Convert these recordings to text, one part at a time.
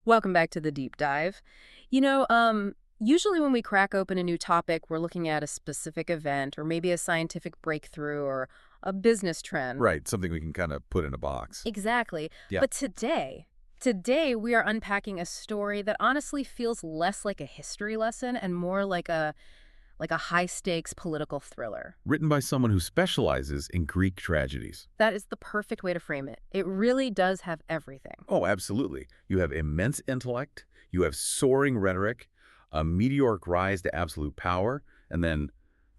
Welcome back to the deep dive. Usually when we crack open a new topic, we're looking at a specific event or maybe a scientific breakthrough or a business trend. Right, something we can kind of put in a box. Exactly. Yeah. But today we are unpacking a story that honestly feels less like a history lesson and more like a high-stakes political thriller. Written by someone who specializes in Greek tragedies. That is the perfect way to frame it. It really does have everything. Oh, absolutely. You have immense intellect, you have soaring rhetoric, a meteoric rise to absolute power, and then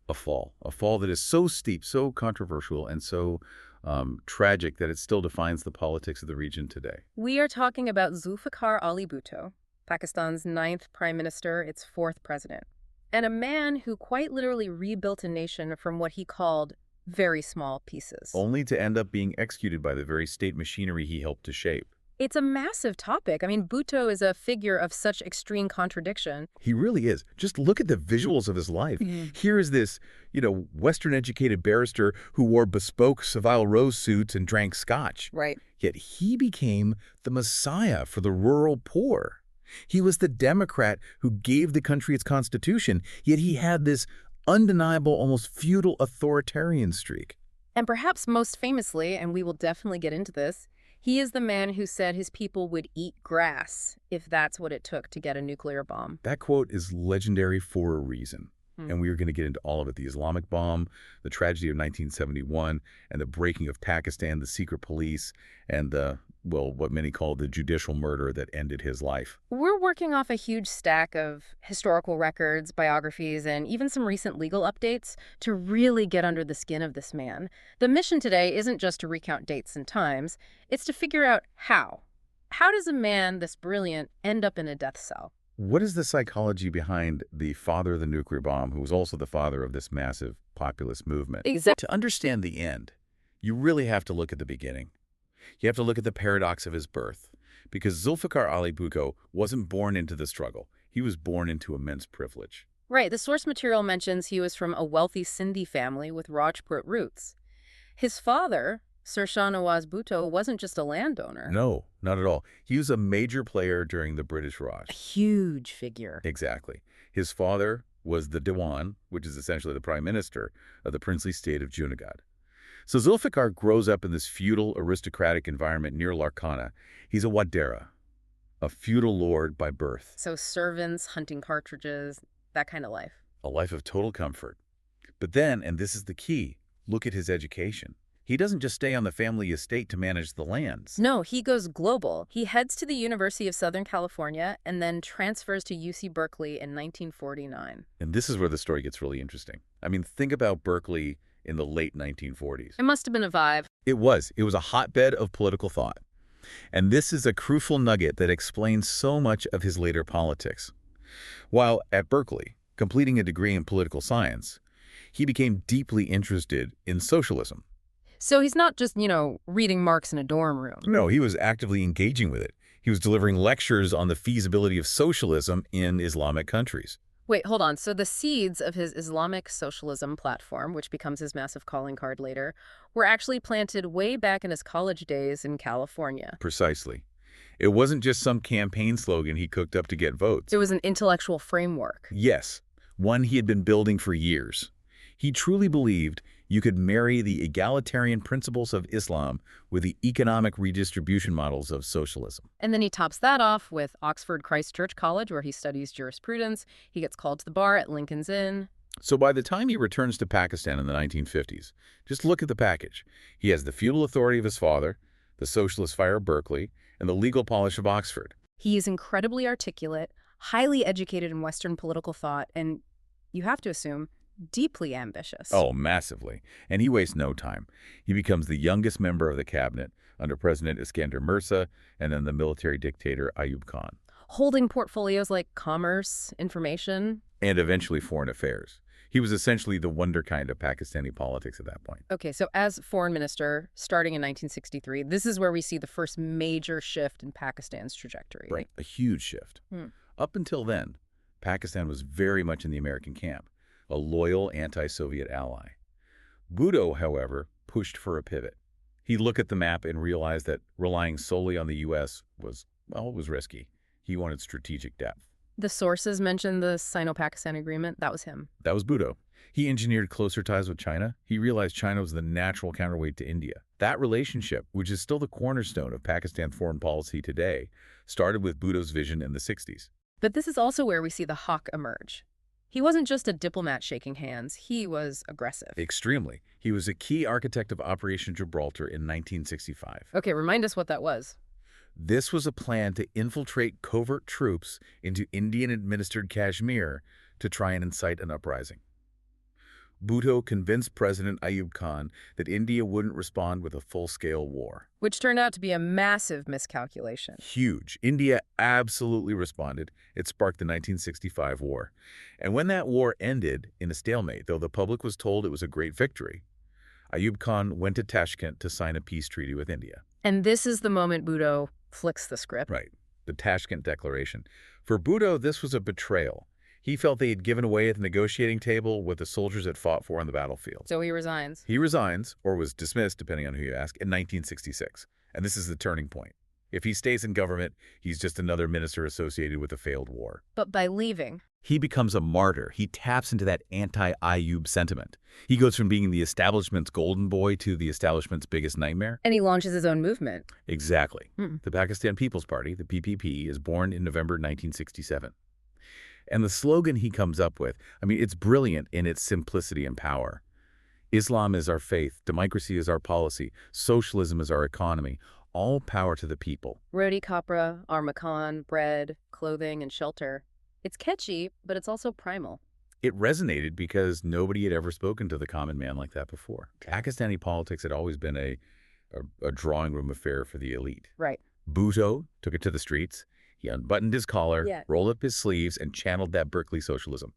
a fall. A fall that is so steep, so controversial, and so tragic that it still defines the politics of the region today. We are talking about Zulfikar Ali Bhutto, Pakistan's ninth prime minister, its fourth president, and a man who quite literally rebuilt a nation from what he called very small pieces. Only to end up being executed by the very state machinery he helped to shape. It's a massive topic. I mean, Bhutto is a figure of such extreme contradiction. He really is. Just look at the visuals of his life. Here is this, Western-educated barrister who wore bespoke Savile Row suits and drank scotch. Right. Yet he became the messiah for the rural poor. He was the Democrat who gave the country its constitution, yet he had this undeniable, almost feudal authoritarian streak. And perhaps most famously, and we will definitely get into this, he is the man who said his people would eat grass if that's what it took to get a nuclear bomb. That quote is legendary for a reason. And we are going to get into all of it. The Islamic bomb, the tragedy of 1971, and the breaking of Pakistan, the secret police, and what many call the judicial murder that ended his life. We're working off a huge stack of historical records, biographies, and even some recent legal updates to really get under the skin of this man. The mission today isn't just to recount dates and times, it's to figure out how. How does a man this brilliant end up in a death cell? What is the psychology behind the father of the nuclear bomb, who was also the father of this massive populist movement? Exactly. To understand the end, you really have to look at the beginning. You have to look at the paradox of his birth, because Zulfikar Ali Bhutto wasn't born into the struggle. He was born into immense privilege. Right. The source material mentions he was from a wealthy Sindhi family with Rajput roots. His father, Sir Shah Nawaz Bhutto, wasn't just a landowner. No, not at all. He was a major player during the British Raj. A huge figure. Exactly. His father was the Diwan, which is essentially the prime minister of the princely state of Junagadh. So Zulfikar grows up in this feudal aristocratic environment near Larkana. He's a Wadera, a feudal lord by birth. So servants, hunting cartridges, that kind of life. A life of total comfort. But then, and this is the key, look at his education. He doesn't just stay on the family estate to manage the lands. No, he goes global. He heads to the University of Southern California and then transfers to UC Berkeley in 1949. And this is where the story gets really interesting. I mean, think about Berkeley in the late 1940s. It must have been a vibe. It was. It was a hotbed of political thought. And this is a crucial nugget that explains so much of his later politics. While at Berkeley, completing a degree in political science, he became deeply interested in socialism. So he's not just, reading Marx in a dorm room. No, he was actively engaging with it. He was delivering lectures on the feasibility of socialism in Islamic countries. Wait, hold on. So the seeds of his Islamic socialism platform, which becomes his massive calling card later, were actually planted way back in his college days in California. Precisely. It wasn't just some campaign slogan he cooked up to get votes. It was an intellectual framework. Yes, one he had been building for years. He truly believed you could marry the egalitarian principles of Islam with the economic redistribution models of socialism. And then he tops that off with Oxford Christ Church College, where he studies jurisprudence. He gets called to the bar at Lincoln's Inn. So by the time he returns to Pakistan in the 1950s, just look at the package. He has the feudal authority of his father, the socialist fire of Berkeley, and the legal polish of Oxford. He is incredibly articulate, highly educated in Western political thought, and you have to assume, deeply ambitious. Oh, massively. And he wastes no time. He becomes the youngest member of the cabinet under President Iskandar Mirza and then the military dictator Ayub Khan. Holding portfolios like commerce, information. And eventually foreign affairs. He was essentially the wunderkind of Pakistani politics at that point. Okay, so as foreign minister, starting in 1963, this is where we see the first major shift in Pakistan's trajectory. Right, a huge shift. Up until then, Pakistan was very much in the American camp, a loyal anti-Soviet ally. Bhutto, however, pushed for a pivot. He looked at the map and realized that relying solely on the U.S. was risky. He wanted strategic depth. The sources mentioned the Sino-Pakistan Agreement. That was him. That was Bhutto. He engineered closer ties with China. He realized China was the natural counterweight to India. That relationship, which is still the cornerstone of Pakistan foreign policy today, started with Bhutto's vision in the 60s. But this is also where we see the hawk emerge. He wasn't just a diplomat shaking hands. He was aggressive. Extremely. He was a key architect of Operation Gibraltar in 1965. Okay, remind us what that was. This was a plan to infiltrate covert troops into Indian-administered Kashmir to try and incite an uprising. Bhutto convinced President Ayub Khan that India wouldn't respond with a full-scale war. Which turned out to be a massive miscalculation. Huge. India absolutely responded. It sparked the 1965 war. And when that war ended in a stalemate, though the public was told it was a great victory, Ayub Khan went to Tashkent to sign a peace treaty with India. And this is the moment Bhutto flicks the script. Right. The Tashkent Declaration. For Bhutto, this was a betrayal. He felt they had given away at the negotiating table what the soldiers had fought for on the battlefield. So he resigns. He resigns, or was dismissed, depending on who you ask, in 1966. And this is the turning point. If he stays in government, he's just another minister associated with a failed war. But by leaving, he becomes a martyr. He taps into that anti-Ayub sentiment. He goes from being the establishment's golden boy to the establishment's biggest nightmare. and he launches his own movement. Exactly. The Pakistan People's Party, the PPP, is born in November 1967. And the slogan he comes up with, I mean, it's brilliant in its simplicity and power. Islam is our faith, democracy is our policy, socialism is our economy, all power to the people. Roti kapra, our makan, bread, clothing, and shelter. It's catchy, but it's also primal. It resonated because nobody had ever spoken to the common man like that before. Pakistani politics had always been a drawing room affair for the elite. Right. Bhutto took it to the streets. He unbuttoned his collar, Yeah. rolled up his sleeves, and channeled that Berkeley socialism.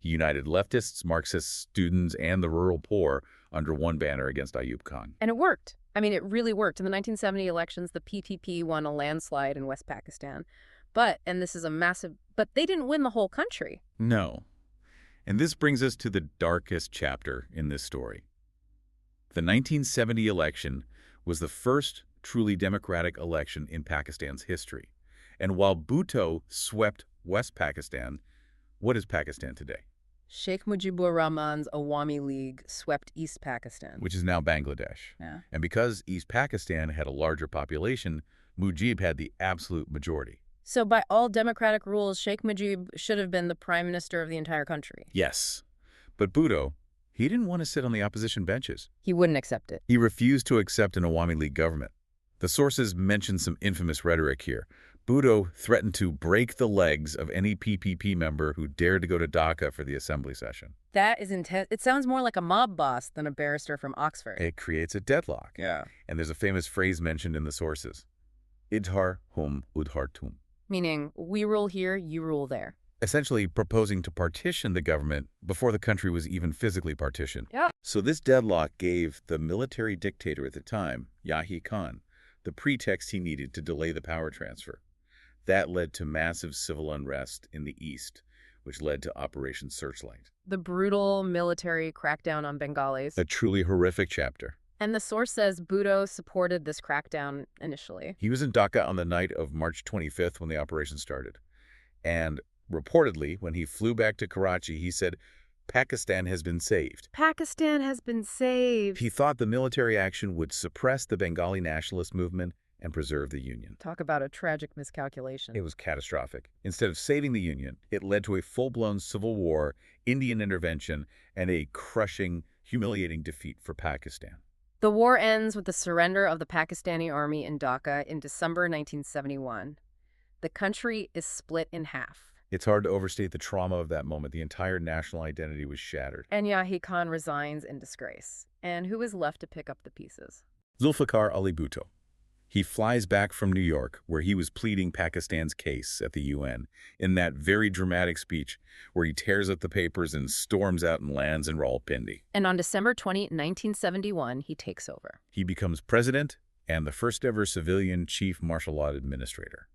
He united leftists, Marxists, students, and the rural poor under one banner against Ayub Khan. And it worked. I mean, it really worked. In the 1970 elections, the PTP won a landslide in West Pakistan. But they didn't win the whole country. No. And this brings us to the darkest chapter in this story. The 1970 election was the first truly democratic election in Pakistan's history. And while Bhutto swept West Pakistan, what is Pakistan today? Sheikh Mujibur Rahman's Awami League swept East Pakistan. Which is now Bangladesh. Yeah. And because East Pakistan had a larger population, Mujib had the absolute majority. So by all democratic rules, Sheikh Mujib should have been the prime minister of the entire country. Yes. But Bhutto, he didn't want to sit on the opposition benches. He wouldn't accept it. He refused to accept an Awami League government. The sources mention some infamous rhetoric here. Bhutto threatened to break the legs of any PPP member who dared to go to Dhaka for the assembly session. That is intense. It sounds more like a mob boss than a barrister from Oxford. It creates a deadlock. Yeah. And there's a famous phrase mentioned in the sources. Idhar hum udhar tum. Meaning, we rule here, you rule there. Essentially proposing to partition the government before the country was even physically partitioned. Yeah. So this deadlock gave the military dictator at the time, Yahi Khan, the pretext he needed to delay the power transfer. That led to massive civil unrest in the east, which led to Operation Searchlight. The brutal military crackdown on Bengalis. A truly horrific chapter. And the source says Bhutto supported this crackdown initially. He was in Dhaka on the night of March 25th when the operation started. And reportedly, when he flew back to Karachi, he said, Pakistan has been saved. Pakistan has been saved. He thought the military action would suppress the Bengali nationalist movement and preserve the Union. Talk about a tragic miscalculation. It was catastrophic. Instead of saving the Union, it led to a full-blown civil war, Indian intervention, and a crushing, humiliating defeat for Pakistan. The war ends with the surrender of the Pakistani army in Dhaka in December 1971. The country is split in half. It's hard to overstate the trauma of that moment. The entire national identity was shattered. And Yahi Khan resigns in disgrace. And who is left to pick up the pieces? Zulfikar Ali Bhutto. He flies back from New York, where he was pleading Pakistan's case at the UN, in that very dramatic speech where he tears up the papers and storms out and lands in Rawalpindi. And on December 20, 1971, he takes over. He becomes president and the first ever civilian chief martial law administrator.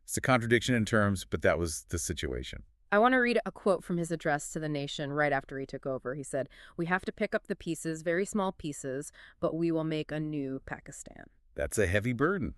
It's a contradiction in terms, but that was the situation. I want to read a quote from his address to the nation right after he took over. He said, "We have to pick up the pieces, very small pieces, but we will make a new Pakistan." That's a heavy burden.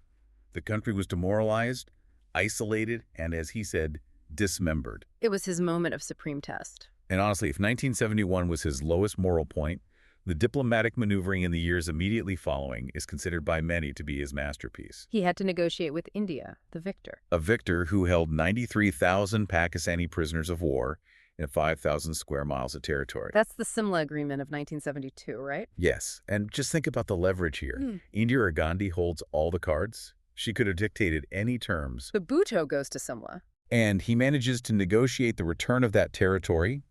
The country was demoralized, isolated, and, as he said, dismembered. It was his moment of supreme test. And honestly, if 1971 was his lowest moral point, the diplomatic maneuvering in the years immediately following is considered by many to be his masterpiece. He had to negotiate with India, the victor. A victor who held 93,000 Pakistani prisoners of war in 5,000 square miles of territory. That's the Simla Agreement of 1972, right? Yes, and just think about the leverage here. Indira or Gandhi holds all the cards. She could have dictated any terms. But Bhutto goes to Simla. And he manages to negotiate the return of that territory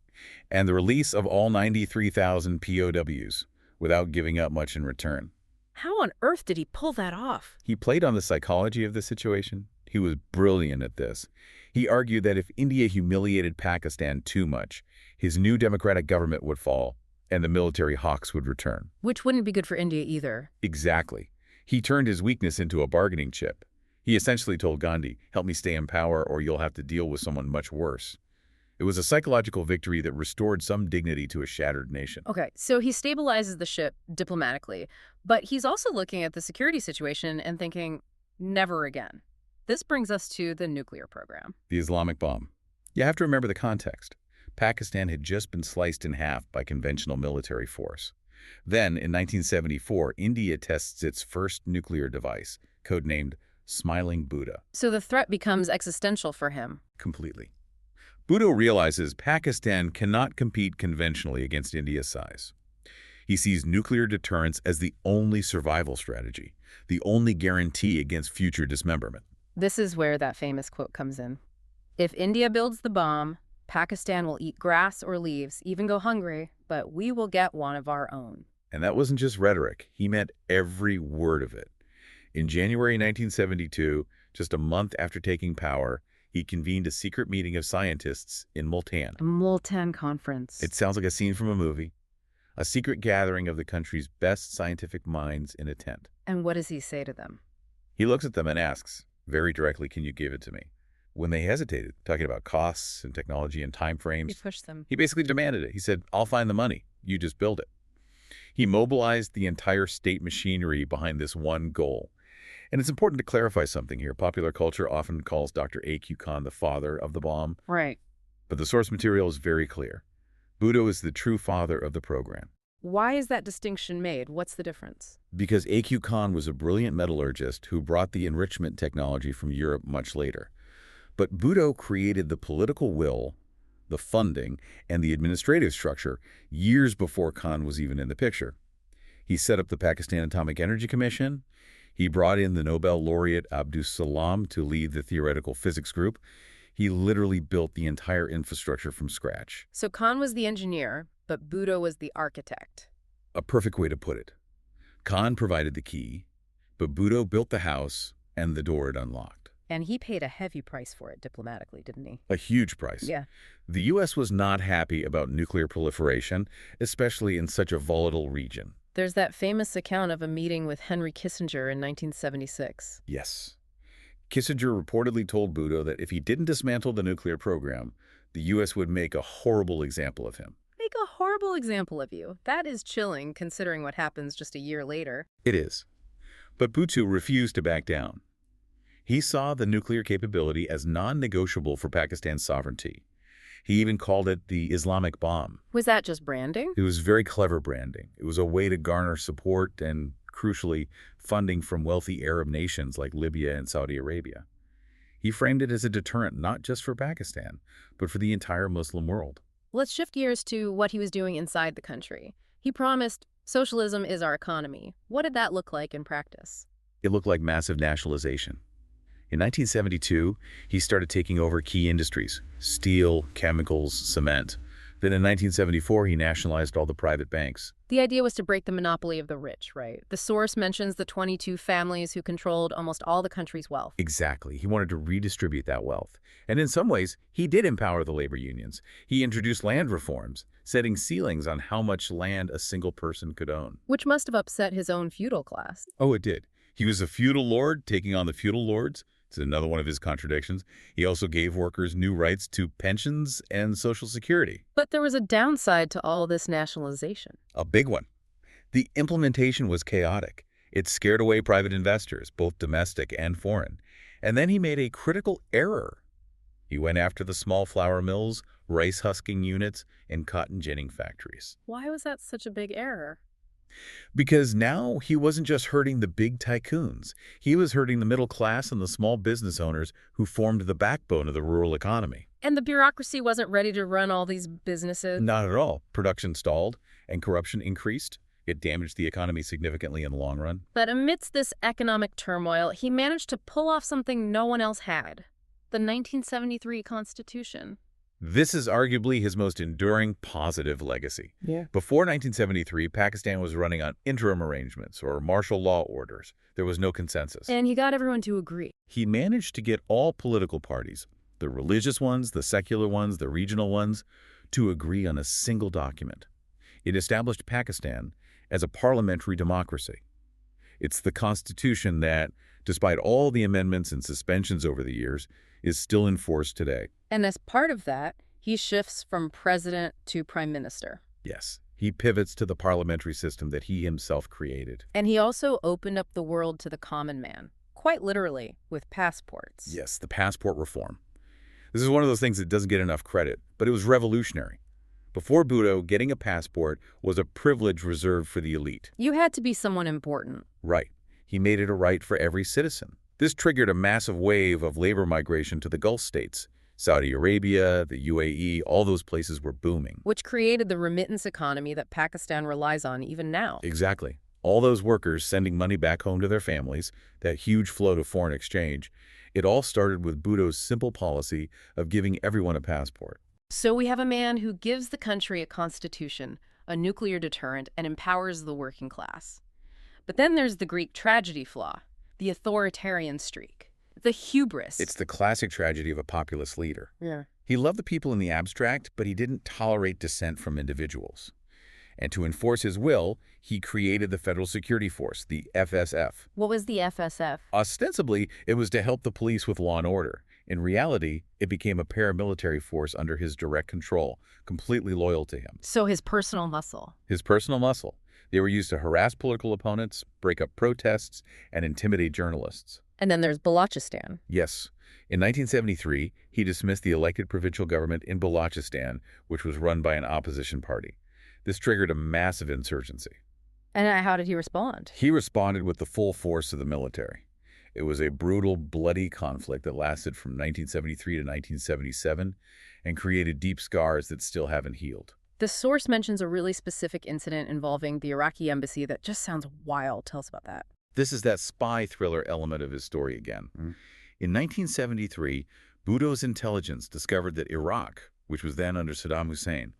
and the release of all 93,000 POWs without giving up much in return. How on earth did he pull that off? He played on the psychology of the situation. He was brilliant at this. He argued that if India humiliated Pakistan too much, his new democratic government would fall and the military hawks would return. Which wouldn't be good for India either. Exactly. He turned his weakness into a bargaining chip. He essentially told Gandhi, help me stay in power or you'll have to deal with someone much worse. It was a psychological victory that restored some dignity to a shattered nation. Okay, so he stabilizes the ship diplomatically, but he's also looking at the security situation and thinking, never again. This brings us to the nuclear program. The Islamic bomb. You have to remember the context. Pakistan had just been sliced in half by conventional military force. Then, in 1974, India tests its first nuclear device, codenamed Smiling Buddha. So the threat becomes existential for him. Completely. Bhutto realizes Pakistan cannot compete conventionally against India's size. He sees nuclear deterrence as the only survival strategy, the only guarantee against future dismemberment. This is where that famous quote comes in. If India builds the bomb, Pakistan will eat grass or leaves, even go hungry, but we will get one of our own. And that wasn't just rhetoric. He meant every word of it. In January 1972, just a month after taking power, he convened a secret meeting of scientists in Multan. A Multan conference. It sounds like a scene from a movie. A secret gathering of the country's best scientific minds in a tent. And what does he say to them? He looks at them and asks, very directly, can you give it to me? When they hesitated, talking about costs and technology and time frames, He pushed them. he basically demanded it. He said, I'll find the money. You just build it. He mobilized the entire state machinery behind this one goal. And it's important to clarify something here. Popular culture often calls Dr. A.Q. Khan the father of the bomb. Right. But the source material is very clear. Bhutto is the true father of the program. Why is that distinction made? What's the difference? Because A.Q. Khan was a brilliant metallurgist who brought the enrichment technology from Europe much later. But Bhutto created the political will, the funding, and the administrative structure years before Khan was even in the picture. He set up the Pakistan Atomic Energy Commission. He brought in the Nobel laureate Abdus Salam to lead the theoretical physics group. He literally built the entire infrastructure from scratch. So Khan was the engineer, but Bhutto was the architect. A perfect way to put it. Khan provided the key, but Bhutto built the house and the door it unlocked. And he paid a heavy price for it diplomatically, didn't he? A huge price. Yeah. The U.S. was not happy about nuclear proliferation, especially in such a volatile region. There's that famous account of a meeting with Henry Kissinger in 1976. Yes. Kissinger reportedly told Bhutto that if he didn't dismantle the nuclear program, the U.S. would make a horrible example of him. Make a horrible example of you. That is chilling, considering what happens just a year later. It is. But Bhutto refused to back down. He saw the nuclear capability as non-negotiable for Pakistan's sovereignty. He even called it the Islamic bomb. Was that just branding? It was very clever branding. It was a way to garner support and, crucially, funding from wealthy Arab nations like Libya and Saudi Arabia. He framed it as a deterrent not just for Pakistan, but for the entire Muslim world. Let's shift gears to what he was doing inside the country. He promised, socialism is our economy. What did that look like in practice? It looked like massive nationalization. In 1972, he started taking over key industries: steel, chemicals, cement. Then in 1974, he nationalized all the private banks. The idea was to break the monopoly of the rich, right? The source mentions the 22 families who controlled almost all the country's wealth. Exactly. He wanted to redistribute that wealth. And in some ways, he did empower the labor unions. He introduced land reforms, setting ceilings on how much land a single person could own. Which must have upset his own feudal class. Oh, it did. He was a feudal lord taking on the feudal lords. It's another one of his contradictions. He also gave workers new rights to pensions and Social Security. But there was a downside to all this nationalization. A big one. The implementation was chaotic. It scared away private investors, both domestic and foreign. And then he made a critical error. He went after the small flour mills, rice husking units, and cotton ginning factories. Why was that such a big error? Because now he wasn't just hurting the big tycoons. He was hurting the middle class and the small business owners who formed the backbone of the rural economy. And the bureaucracy wasn't ready to run all these businesses? Not at all. Production stalled and corruption increased. It damaged the economy significantly in the long run. But amidst this economic turmoil, he managed to pull off something no one else had. The 1973 Constitution. This is arguably his most enduring positive legacy. Yeah. Before 1973, Pakistan was running on interim arrangements or martial law orders. There was no consensus. And he got everyone to agree. He managed to get all political parties, the religious ones, the secular ones, the regional ones, to agree on a single document. It established Pakistan as a parliamentary democracy. It's the constitution that, despite all the amendments and suspensions over the years, is still in force today. And as part of that, he shifts from president to prime minister. Yes, he pivots to the parliamentary system that he himself created. And he also opened up the world to the common man, quite literally, with passports. Yes, the passport reform. This is one of those things that doesn't get enough credit, but it was revolutionary. Before Bhutto, getting a passport was a privilege reserved for the elite. You had to be someone important. Right. He made it a right for every citizen. This triggered a massive wave of labor migration to the Gulf states. Saudi Arabia, the UAE, all those places were booming. Which created the remittance economy that Pakistan relies on even now. Exactly. All those workers sending money back home to their families, that huge flow to foreign exchange, it all started with Bhutto's simple policy of giving everyone a passport. So we have a man who gives the country a constitution, a nuclear deterrent, and empowers the working class. But then there's the Greek tragedy flaw, the authoritarian streak, the hubris. It's the classic tragedy of a populist leader. Yeah. He loved the people in the abstract, but he didn't tolerate dissent from individuals. And to enforce his will, he created the Federal Security Force, the FSF. What was the FSF? Ostensibly, it was to help the police with law and order. In reality, it became a paramilitary force under his direct control, completely loyal to him. So his personal muscle. His personal muscle. They were used to harass political opponents, break up protests, and intimidate journalists. And then there's Balochistan. Yes. In 1973, he dismissed the elected provincial government in Balochistan, which was run by an opposition party. This triggered a massive insurgency. And how did he respond? He responded with the full force of the military. It was a brutal, bloody conflict that lasted from 1973 to 1977 and created deep scars that still haven't healed. The source mentions a really specific incident involving the Iraqi embassy that just sounds wild. Tell us about that. This is that spy thriller element of his story again. In 1973, Bhutto's intelligence discovered that Iraq, which was then under Saddam Hussein,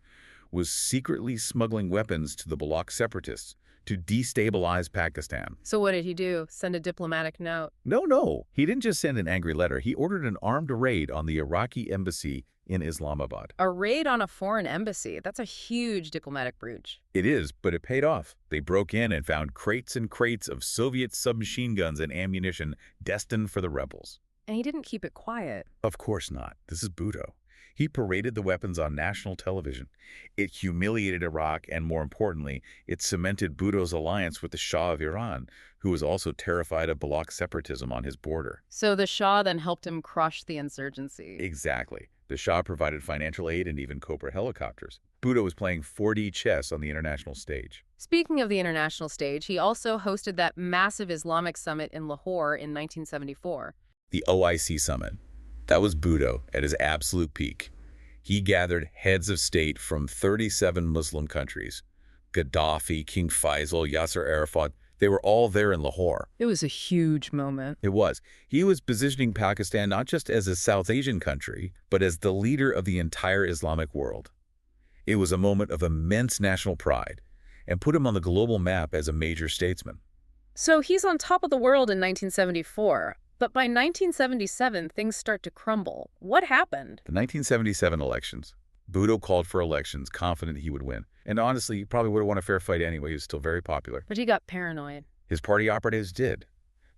was secretly smuggling weapons to the Baloch separatists to destabilize Pakistan. So what did he do? Send a diplomatic note? No. He didn't just send an angry letter. He ordered an armed raid on the Iraqi embassy in Islamabad. A raid on a foreign embassy? That's a huge diplomatic breach. It is, but it paid off. They broke in and found crates and crates of Soviet submachine guns and ammunition destined for the rebels. And he didn't keep it quiet. Of course not. This is Bhutto. He paraded the weapons on national television. It humiliated Iraq, and more importantly, it cemented Bhutto's alliance with the Shah of Iran, who was also terrified of Baloch separatism on his border. So the Shah then helped him crush the insurgency. Exactly. The Shah provided financial aid and even Cobra helicopters. Bhutto was playing 4D chess on the international stage. Speaking of the international stage, he also hosted that massive Islamic summit in Lahore in 1974. The OIC summit. That was Bhutto at his absolute peak. He gathered heads of state from 37 Muslim countries. Gaddafi, King Faisal, Yasser Arafat, they were all there in Lahore. It was a huge moment. It was. He was positioning Pakistan not just as a South Asian country, but as the leader of the entire Islamic world. It was a moment of immense national pride and put him on the global map as a major statesman. So he's on top of the world in 1974. But by 1977, things start to crumble. What happened? The 1977 elections. Bhutto called for elections, confident he would win. And honestly, he probably would have won a fair fight anyway. He was still very popular. But he got paranoid. His party operatives did.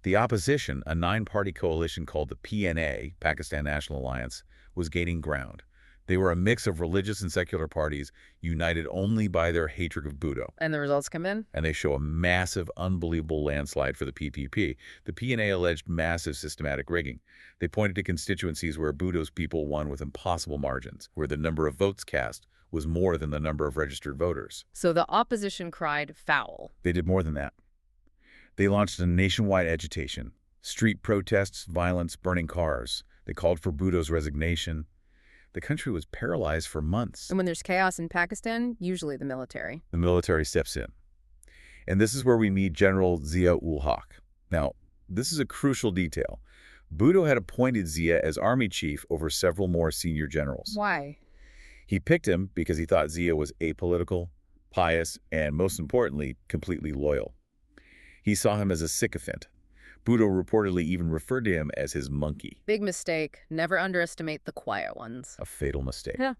The opposition, a 9-party coalition called the PNA, Pakistan National Alliance, was gaining ground. They were a mix of religious and secular parties united only by their hatred of Bhutto. And the results come in? And they show a massive, unbelievable landslide for the PPP. The PNA alleged massive systematic rigging. They pointed to constituencies where Bhutto's people won with impossible margins, where the number of votes cast was more than the number of registered voters. So the opposition cried foul. They did more than that. They launched a nationwide agitation. Street protests, violence, burning cars. They called for Bhutto's resignation. The country was paralyzed for months. And when there's chaos in Pakistan, usually the military. The military steps in. And this is where we meet General Zia-ul-Haq. Now, this is a crucial detail. Bhutto had appointed Zia as army chief over several more senior generals. Why? He picked him because he thought Zia was apolitical, pious, and most importantly, completely loyal. He saw him as a sycophant. Bhutto reportedly even referred to him as his monkey. Big mistake. Never underestimate the quiet ones. A fatal mistake. Yeah.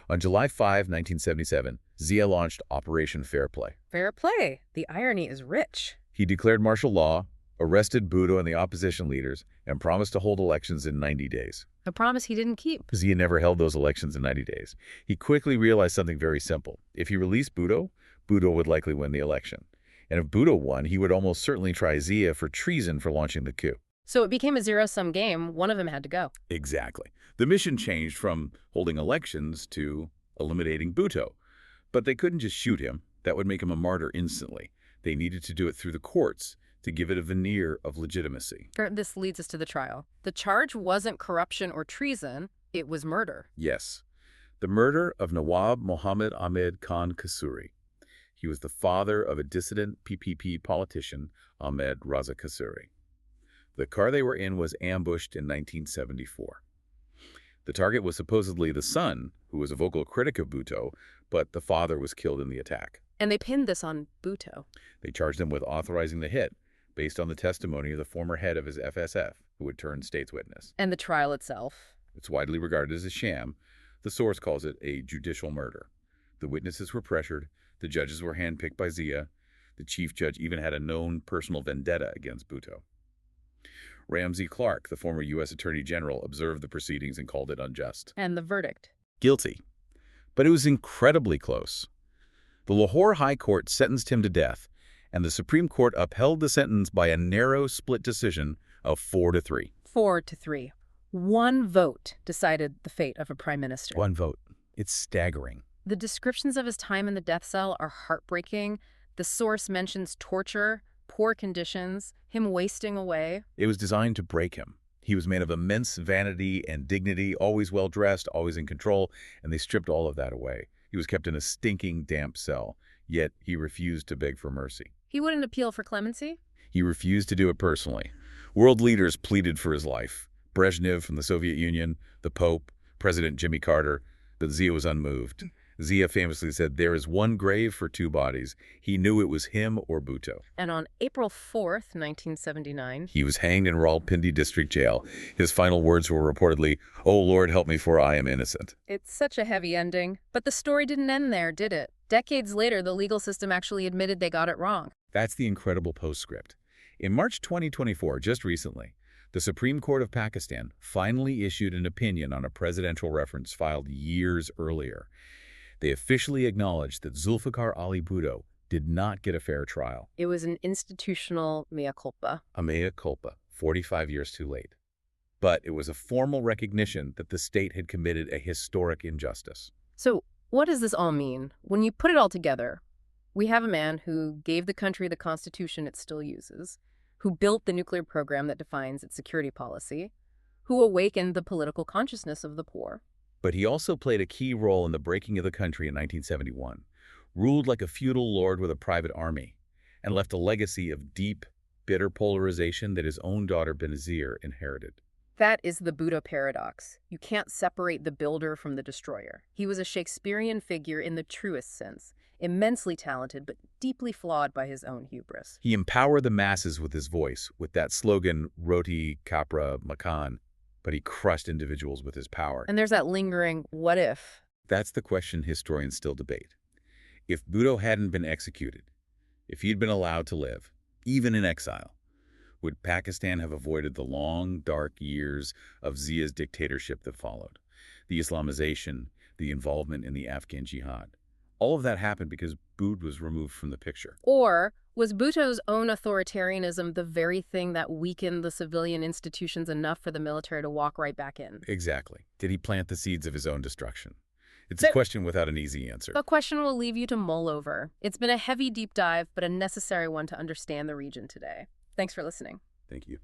On July 5, 1977, Zia launched Operation Fair Play. Fair play. The irony is rich. He declared martial law, arrested Bhutto and the opposition leaders, and promised to hold elections in 90 days. A promise he didn't keep. Zia never held those elections in 90 days. He quickly realized something very simple. If he released Bhutto, Bhutto would likely win the election. And if Bhutto won, he would almost certainly try Zia for treason for launching the coup. So it became a zero-sum game. One of them had to go. Exactly. The mission changed from holding elections to eliminating Bhutto. But they couldn't just shoot him. That would make him a martyr instantly. They needed to do it through the courts to give it a veneer of legitimacy. This leads us to the trial. The charge wasn't corruption or treason. It was murder. Yes. The murder of Nawab Mohammed Ahmed Khan Kasuri. He was the father of a dissident PPP politician, Ahmed Raza Kasuri. The car they were in was ambushed in 1974. The target was supposedly the son, who was a vocal critic of Bhutto, but the father was killed in the attack. And they pinned this on Bhutto. They charged him with authorizing the hit, based on the testimony of the former head of his FSF, who had turned state's witness. And the trial itself? It's widely regarded as a sham. The source calls it a judicial murder. The witnesses were pressured. The judges were handpicked by Zia. The chief judge even had a known personal vendetta against Bhutto. Ramsey Clark, the former U.S. Attorney General, observed the proceedings and called it unjust. And the verdict? Guilty. But it was incredibly close. The Lahore High Court sentenced him to death, and the Supreme Court upheld the sentence by a narrow split decision of 4-3. 4-3. One vote decided the fate of a prime minister. One vote. It's staggering. The descriptions of his time in the death cell are heartbreaking. The source mentions torture, poor conditions, him wasting away. It was designed to break him. He was a man of immense vanity and dignity, always well-dressed, always in control, and they stripped all of that away. He was kept in a stinking, damp cell, yet he refused to beg for mercy. He wouldn't appeal for clemency? He refused to do it personally. World leaders pleaded for his life. Brezhnev from the Soviet Union, the Pope, President Jimmy Carter, but Zia was unmoved. Zia famously said, "There is one grave for two bodies." He knew it was him or Bhutto. And on April 4th, 1979... he was hanged in Rawalpindi District Jail. His final words were reportedly, "Oh Lord, help me, for I am innocent." It's such a heavy ending. But the story didn't end there, did it? Decades later, the legal system actually admitted they got it wrong. That's the incredible postscript. In March 2024, just recently, the Supreme Court of Pakistan finally issued an opinion on a presidential reference filed years earlier. They officially acknowledged that Zulfikar Ali Bhutto did not get a fair trial. It was an institutional mea culpa. A mea culpa, 45 years too late. But it was a formal recognition that the state had committed a historic injustice. So what does this all mean? When you put it all together, we have a man who gave the country the constitution it still uses, who built the nuclear program that defines its security policy, who awakened the political consciousness of the poor. But he also played a key role in the breaking of the country in 1971, ruled like a feudal lord with a private army, and left a legacy of deep, bitter polarization that his own daughter Benazir inherited. That is the Bhutto paradox. You can't separate the builder from the destroyer. He was a Shakespearean figure in the truest sense, immensely talented but deeply flawed by his own hubris. He empowered the masses with his voice, with that slogan, Roti Kapra Makan, but he crushed individuals with his power. And there's that lingering what if. That's the question historians still debate. If Bhutto hadn't been executed, if he'd been allowed to live, even in exile, would Pakistan have avoided the long, dark years of Zia's dictatorship that followed? the Islamization, the involvement in the Afghan jihad. All of that happened because Boud was removed from the picture. Or was Bhutto's own authoritarianism the very thing that weakened the civilian institutions enough for the military to walk right back in? Exactly. Did he plant the seeds of his own destruction? It's a question without an easy answer. A question we'll leave you to mull over. It's been a heavy deep dive, but a necessary one to understand the region today. Thanks for listening. Thank you.